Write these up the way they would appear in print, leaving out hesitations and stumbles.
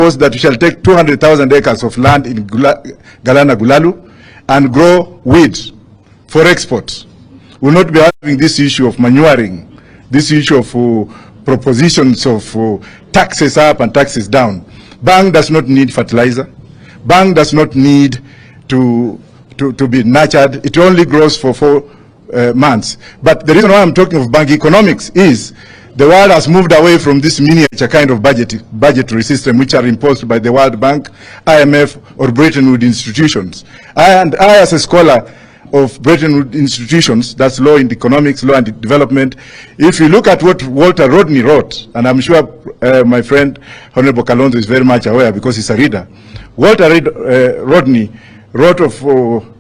proposed that we shall take 200,000 acres of land in Galana Gulalu and grow wheat for export. We will not be having this issue of manuring, this issue of propositions of taxes up and taxes down. Bang does not need fertilizer. Bang does not need to be nurtured. It only grows for 4 months. But the reason why I'm talking of bank economics is the world has moved away from this miniature kind of budgetary system which are imposed by the World Bank, IMF, or Bretton Woods institutions. I, as a scholar of Bretton Woods institutions, that's law and economics, law and development, if you look at what Walter Rodney wrote, and I'm sure my friend Honorable Kalonzo is very much aware because he's a reader, Walter Rodney wrote of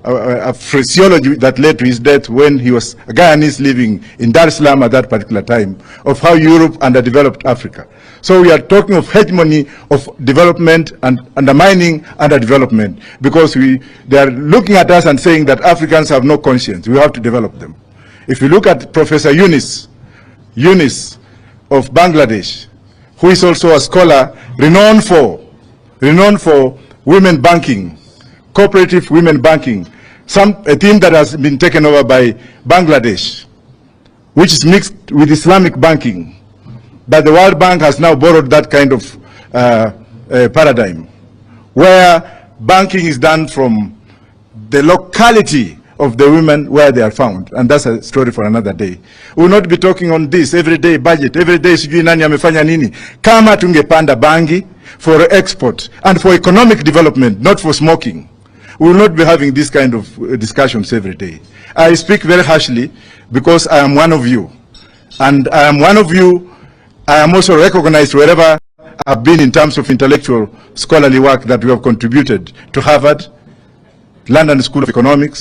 a phraseology that led to his death when he was a Guyanese living in Dar es Salaam at that particular time, of how Europe underdeveloped Africa. So we are talking of hegemony of development and undermining underdevelopment, because they are looking at us and saying that Africans have no conscience. We have to develop them. If you look at Professor Yunus of Bangladesh, who is also a scholar renowned for women banking, cooperative women banking, a theme that has been taken over by Bangladesh, which is mixed with Islamic banking. But the World Bank has now borrowed that kind of paradigm, where banking is done from the locality of the women where they are found. And that's a story for another day. We will not be talking on this everyday budget, every day sijui nani amefanya nini. Kama tungepanda bangi for export and for economic development, not for smoking, we will not be having this kind of discussions every day. I speak very harshly because I am one of you. And I am one of you. I am also recognized wherever I've been in terms of intellectual scholarly work that we have contributed to Harvard, London School of Economics,